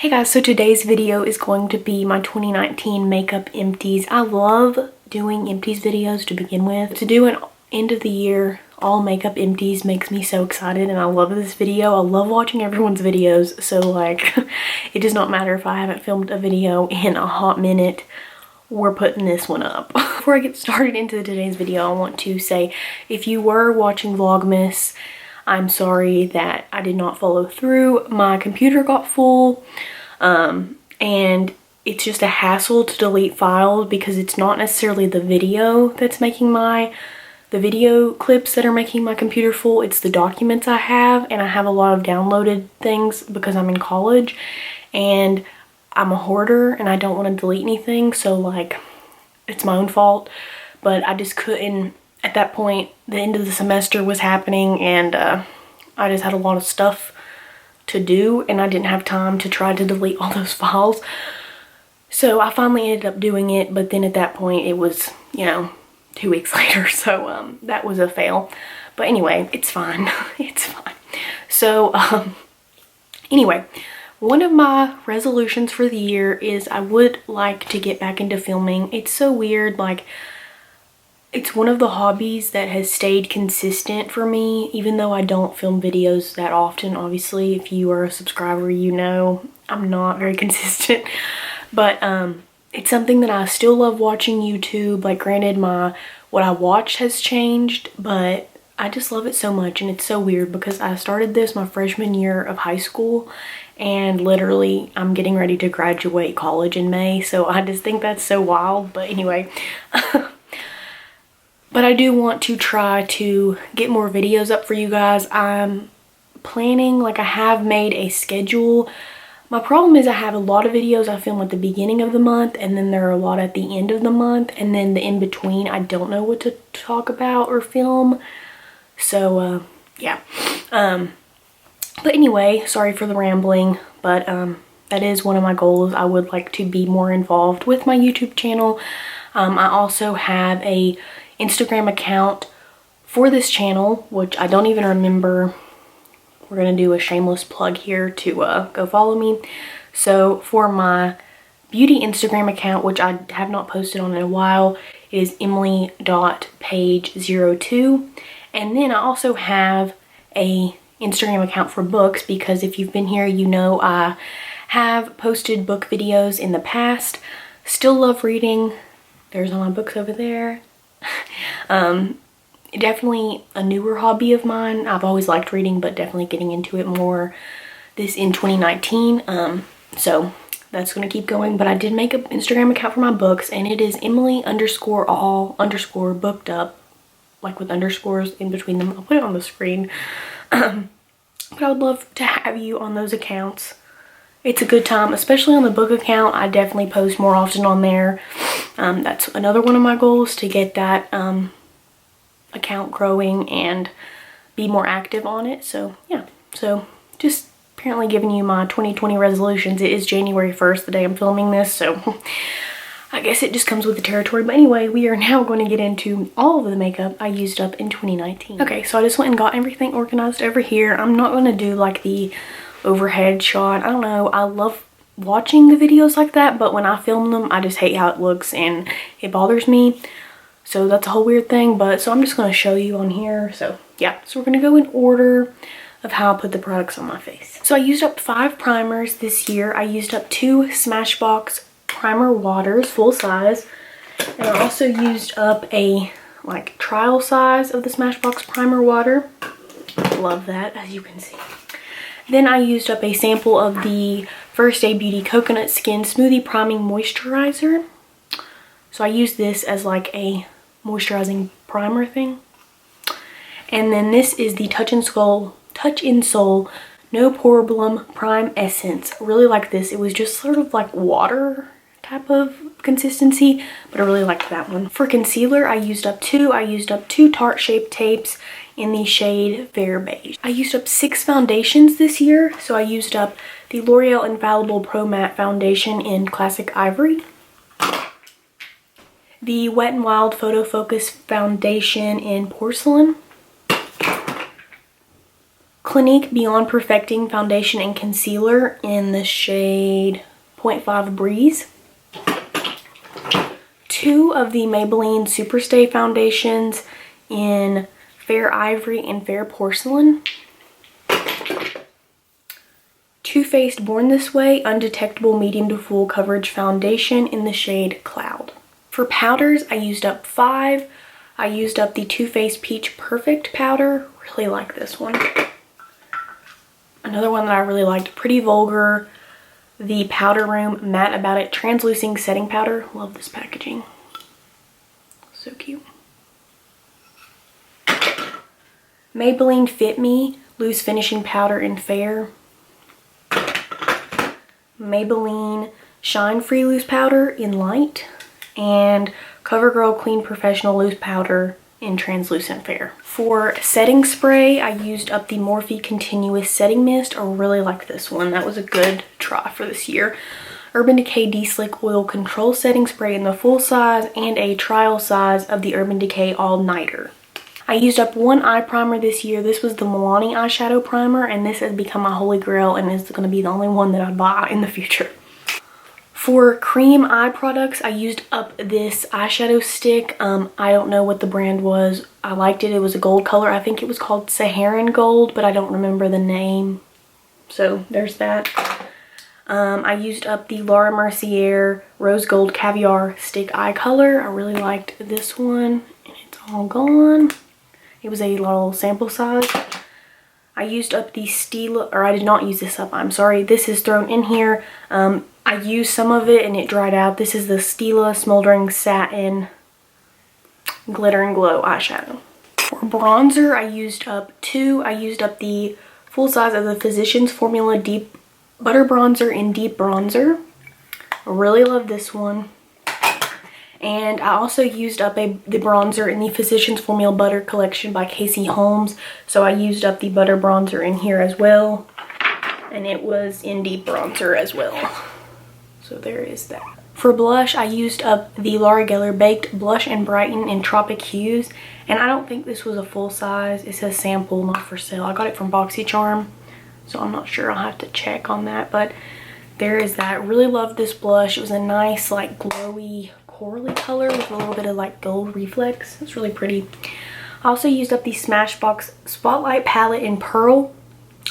Hey guys, so today's video is going to be my 2019 makeup empties. I love doing empties videos to begin with. To do an end of the year all makeup empties makes me so excited, and I love this video. I love watching everyone's videos, so like it does not matter if I haven't filmed a video in a hot minute. We're putting this one up. Before I get started into today's video, I want to say if you were watching Vlogmas, I'm sorry that I did not follow through. My computer got full and it's just a hassle to delete files because it's not necessarily the video that's making the video clips that are making my computer full. It's the documents I have, and I have a lot of downloaded things because I'm in college and I'm a hoarder and I don't want to delete anything, so like it's my own fault. But I just couldn't. At that point, the end of the semester was happening and I just had a lot of stuff to do and I didn't have time to try to delete all those files. So I finally ended up doing it, but then at that point it was, you know, 2 weeks later, so that was a fail. But anyway, it's fine. It's fine. So anyway, one of my resolutions for the year is I would like to get back into filming. It's so weird, like it's one of the hobbies that has stayed consistent for me, even though I don't film videos that often. Obviously, if you are a subscriber, you know I'm not very consistent. But it's something that I still love watching YouTube. Like granted, what I watch has changed, but I just love it so much. And it's so weird because I started this my freshman year of high school, and literally I'm getting ready to graduate college in May. So I just think that's so wild. But anyway, but I do want to try to get more videos up for you guys. I'm planning, like I have made a schedule. My problem is I have a lot of videos I film at the beginning of the month, and then there are a lot at the end of the month, and then the in-between I don't know what to talk about or film. So yeah. But anyway, sorry for the rambling, but that is one of my goals. I would like to be more involved with my YouTube channel. I also have a Instagram account for this channel, which I don't even remember. We're gonna do a shameless plug here to go follow me. So for my beauty Instagram account, which I have not posted on in a while, is emily.page02. And then I also have a Instagram account for books, because if you've been here, you know I have posted book videos in the past. Still love reading. There's all my books over there. Definitely a newer hobby of mine. I've always liked reading, but definitely getting into it more this in 2019. So that's gonna keep going. But I did make an Instagram account for my books, and it is Emily_all_booked up, like with underscores in between them. I'll put it on the screen. But I would love to have you on those accounts. It's a good time, especially on the book account. I definitely post more often on there. That's another one of my goals, to get that account growing and be more active on it. So yeah, so just apparently giving you my 2020 resolutions. It is January 1st, the day I'm filming this, so I guess it just comes with the territory. But anyway, we are now going to get into all of the makeup I used up in 2019. Okay, so I just went and got everything organized over here. I'm not going to do like the overhead shot. I don't know, I love watching the videos like that, but when I film them I just hate how it looks and it bothers me. So that's a whole weird thing, but so I'm just going to show you on here. So yeah, so we're going to go in order of how I put the products on my face. So I used up 5 primers this year. I used up 2 Smashbox primer waters, full size, and I also used up a like trial size of the Smashbox primer water. Love that, as you can see. Then I used up a sample of the First Aid Beauty Coconut Skin Smoothie Priming Moisturizer. So I use this as like a moisturizing primer thing. And then this is the Touch in Soul No Problem Prime Essence. I really like this. It was just sort of like water type of consistency, but I really liked that one. For concealer, I used up 2 Tarte Shape Tapes in the shade Fair Beige. I used up 6 foundations this year. So I used up the L'Oreal Infallible Pro Matte Foundation in Classic Ivory, the Wet n Wild Photo Focus Foundation in Porcelain, Clinique Beyond Perfecting Foundation and Concealer in the shade 0.5 Breeze. 2 of the Maybelline Superstay foundations in Fair Ivory and Fair Porcelain. Too Faced Born This Way Undetectable Medium to Full Coverage Foundation in the shade Cloud. For powders, I used up 5. I used up the Too Faced Peach Perfect powder. Really like this one. Another one that I really liked, Pretty Vulgar, the Powder Room Matte About It Translucing Setting Powder. Love this packaging. So cute. Maybelline Fit Me Loose Finishing Powder in Fair. Maybelline Shine Free Loose Powder in Light. And CoverGirl Clean Professional Loose Powder in Translucent Fair. For setting spray, I used up the Morphe Continuous Setting Mist. I really like this one. That was a good try for this year. Urban Decay De-Slick Oil Control Setting Spray in the full size and a trial size of the Urban Decay All Nighter. I used up 1 eye primer this year. This was the Milani eyeshadow primer, and this has become my holy grail and is going to be the only one that I buy in the future. For cream eye products, I used up this eyeshadow stick. I don't know what the brand was. I liked it. It was a gold color. I think it was called Saharan Gold, but I don't remember the name. So there's that. I used up the Laura Mercier Rose Gold Caviar Stick Eye Color. I really liked this one, and it's all gone. It was a little sample size. I used up the Stila, or I did not use this up, I'm sorry. This is thrown in here. I used some of it and it dried out. This is the Stila Smoldering Satin Glitter and Glow eyeshadow. For bronzer, I used up 2. I used up the full size of the Physicians Formula Deep Butter Bronzer in Deep Bronzer. I really love this one. And I also used up the bronzer in the Physicians Formula Butter Collection by Casey Holmes. So I used up the butter bronzer in here as well. And it was in Deep Bronzer as well. So there is that. For blush, I used up the Laura Geller Baked Blush and Brighten in Tropic Hues. And I don't think this was a full size. It says sample, not for sale. I got it from BoxyCharm, so I'm not sure. I'll have to check on that. But there is that. Really love this blush. It was a nice, like, glowy, corally color with a little bit of, like, gold reflex. It's really pretty. I also used up the Smashbox Spotlight Palette in Pearl.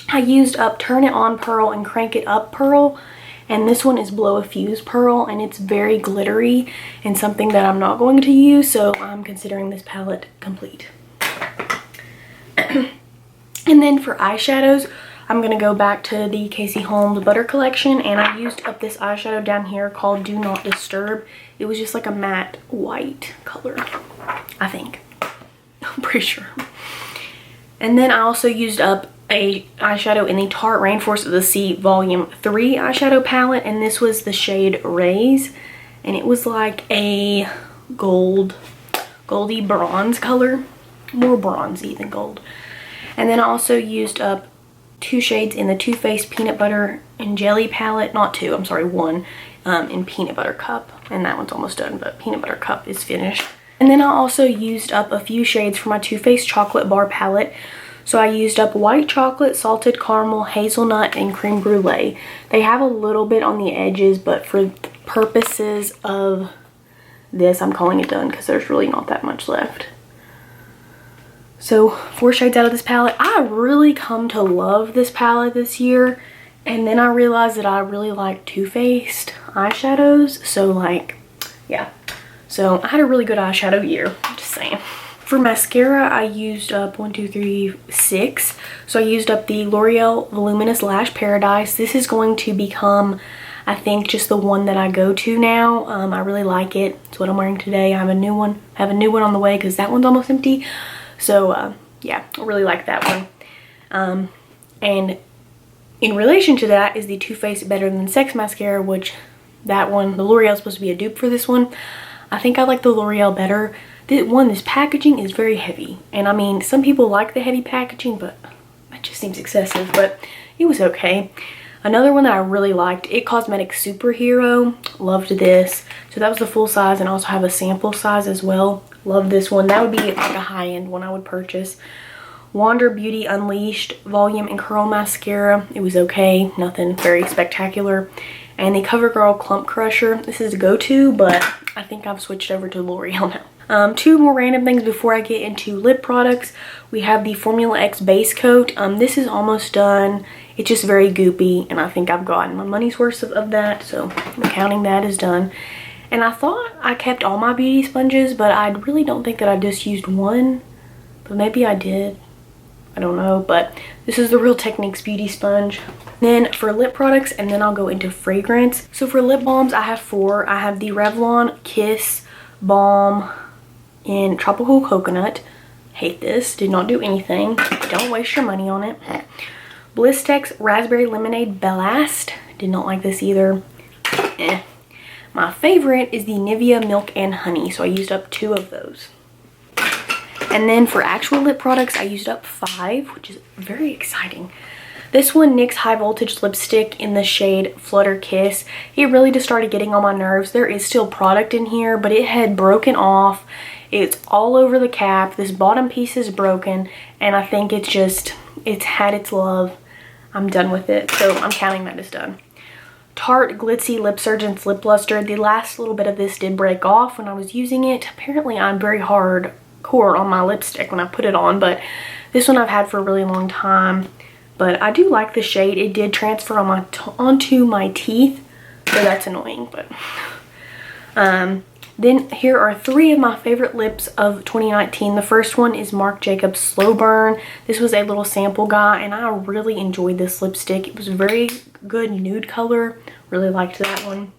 I used up Turn It On Pearl and Crank It Up Pearl. And this one is Blow a Fuse Pearl, and it's very glittery and something that I'm not going to use, so I'm considering this palette complete. And then for eyeshadows, I'm going to go back to the Casey Holmes Butter Collection, and I used up this eyeshadow down here called Do Not Disturb. It was just like a matte white color, I think. I'm pretty sure. And then I also used up a eyeshadow in the Tarte Rainforest of the Sea Volume 3 eyeshadow palette, and this was the shade Raise, and it was like a goldy bronze color, more bronzy than gold. And then I also used up 2 shades in the Too Faced Peanut Butter and Jelly palette, not 2, I'm sorry, 1 in Peanut Butter Cup, and that one's almost done, but Peanut Butter Cup is finished. And then I also used up a few shades for my Too Faced Chocolate Bar palette. So I used up White Chocolate, Salted Caramel, Hazelnut, and Creme Brulee. They have a little bit on the edges, but for purposes of this, I'm calling it done because there's really not that much left. So 4 shades out of this palette. I really come to love this palette this year. And then I realized that I really like Too Faced eyeshadows. So like, yeah. So I had a really good eyeshadow year, just saying. For mascara, I used up 6. So I used up the L'Oreal Voluminous Lash Paradise. This is going to become, I think, just the one that I go to now. I really like it. It's what I'm wearing today. I have a new one. I have a new one on the way because that one's almost empty. So yeah, I really like that one. And in relation to that is the Too Faced Better Than Sex mascara, which that one, the L'Oreal is supposed to be a dupe for this one. I think I like the L'Oreal better. This packaging is very heavy, and I mean, some people like the heavy packaging, but it just seems excessive, but it was okay. Another one that I really liked, It Cosmetics Superhero. Loved this. So that was the full size, and I also have a sample size as well. Love this one. That would be like a high-end one I would purchase. Wander Beauty Unleashed Volume and Curl Mascara. It was okay, nothing very spectacular. And the CoverGirl Clump Crusher. This is a go-to, but I think I've switched over to L'Oreal now. Two more random things before I get into lip products. We have the Formula X Base Coat. This is almost done. It's just very goopy, and I think I've gotten my money's worth of that, so I'm counting that as done. And I thought I kept all my beauty sponges, but I really don't think that I just used one, but maybe I did. I don't know, but this is the Real Techniques Beauty Sponge. Then for lip products, and then I'll go into fragrance. So for lip balms, I have 4. I have the Revlon Kiss Balm in Tropical Coconut. Hate this, did not do anything. Don't waste your money on it. Blistex Raspberry Lemonade Blast. Did not like this either. My favorite is the Nivea Milk and Honey, so I used up 2 of those. And then for actual lip products, I used up 5, which is very exciting. This one, NYX High Voltage Lipstick in the shade Flutter Kiss. It really just started getting on my nerves. There is still product in here, but it had broken off. It's all over the cap. This bottom piece is broken, and I think it's had its love. I'm done with it, so I'm counting that as done. Tarte Glitzy Lip Surgeon's Lip Luster. The last little bit of this did break off when I was using it. Apparently I'm very hardcore on my lipstick when I put it on, but this one I've had for a really long time. But I do like the shade. It did transfer on onto my teeth, so that's annoying. But then here are 3 of my favorite lips of 2019. The first one is Marc Jacobs Slow Burn. This was a little sample guy, and I really enjoyed this lipstick. It was a very good nude color. Really liked that one.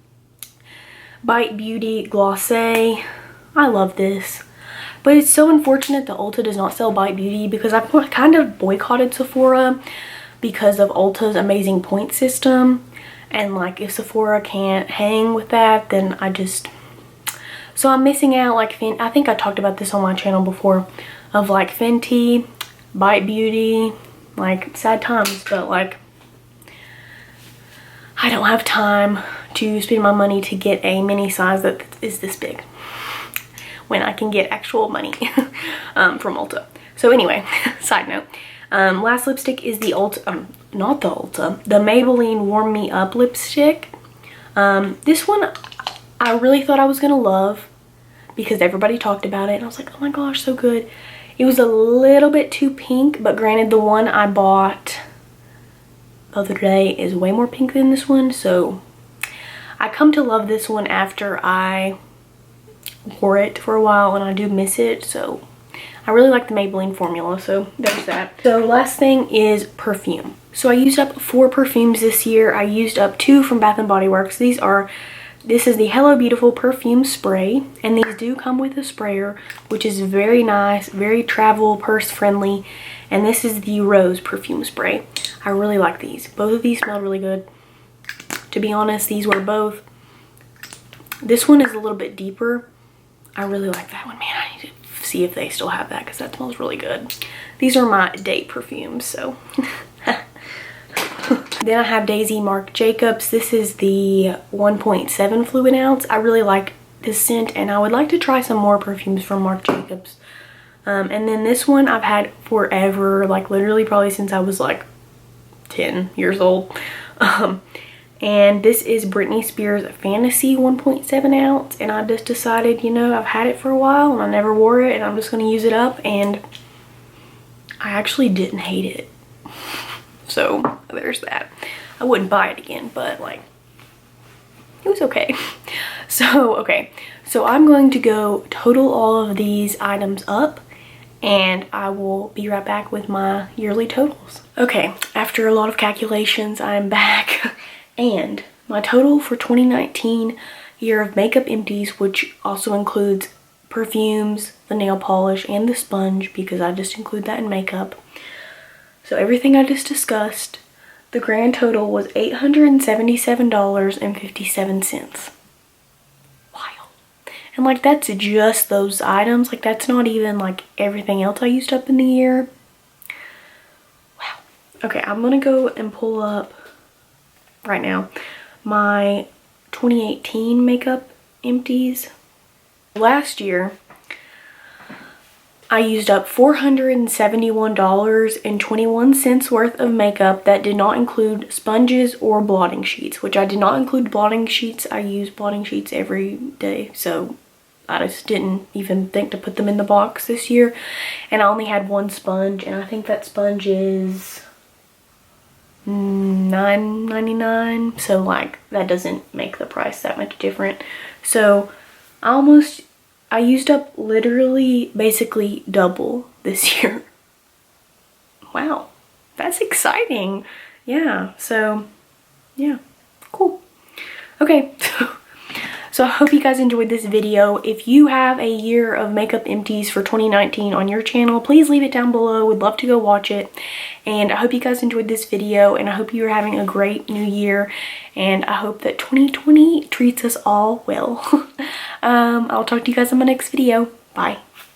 Bite Beauty Glossé. I love this. But it's so unfortunate that Ulta does not sell Bite Beauty, because I kind of boycotted Sephora because of Ulta's amazing point system. And like, if Sephora can't hang with that, then so I'm missing out. Like, I think I talked about this on my channel before, of like Fenty, Bite Beauty, like sad times, but like I don't have time to spend my money to get a mini size that is this big when I can get actual money from Ulta. So anyway, side note. Last lipstick is the the Maybelline Warm Me Up lipstick. This one I really thought I was gonna love because everybody talked about it, and I was like, oh my gosh, so good. It was a little bit too pink, but granted, the one I bought the other day is way more pink than this one, so I come to love this one after I wore it for a while, and I do miss it. So I really like the Maybelline formula, so there's that. So last thing is perfume. So I used up 4 perfumes this year. I used up 2 from Bath & Body Works. This is the Hello Beautiful perfume spray, and these do come with a sprayer, which is very nice, very travel purse friendly. And this is the Rose perfume spray. I really like these. Both of these smell really good. To be honest, these were both. This one is a little bit deeper. I really like that one. Man, I need to see if they still have that, because that smells really good. These are my date perfumes, so. Then I have Daisy Marc Jacobs. This is the 1.7 fluid ounce. I really like this scent, and I would like to try some more perfumes from Marc Jacobs. And then this one I've had forever, like literally probably since I was like 10 years old. And this is Britney Spears Fantasy 1.7 ounce, and I just decided, you know, I've had it for a while and I never wore it, and I'm just going to use it up, and I actually didn't hate it. So there's that. I wouldn't buy it again, but like, it was okay. So, okay. So I'm going to go total all of these items up, and I will be right back with my yearly totals. Okay, after a lot of calculations, I'm back. And my total for 2019 year of Makeup Empties, which also includes perfumes, the nail polish, and the sponge, because I just include that in makeup. So everything I just discussed, the grand total was $877.57. Wow. And like, that's just those items. Like, that's not even like everything else I used up in the year. Wow. Okay, I'm gonna go and pull up right now my 2018 Makeup Empties. Last year I used up $471.21 worth of makeup. That did not include sponges or blotting sheets, which I did not include blotting sheets. I use blotting sheets every day, so I just didn't even think to put them in the box this year. And I only had one sponge, and I think that sponge is $9.99, so like that doesn't make the price that much different. So I used up literally basically double this year. Wow, that's exciting. Yeah, so yeah, cool. Okay, so I hope you guys enjoyed this video. If you have a year of makeup empties for 2019 on your channel, please leave it down below. We'd love to go watch it. And I hope you guys enjoyed this video, and I hope you are having a great new year, and I hope that 2020 treats us all well. I'll talk to you guys in my next video. Bye.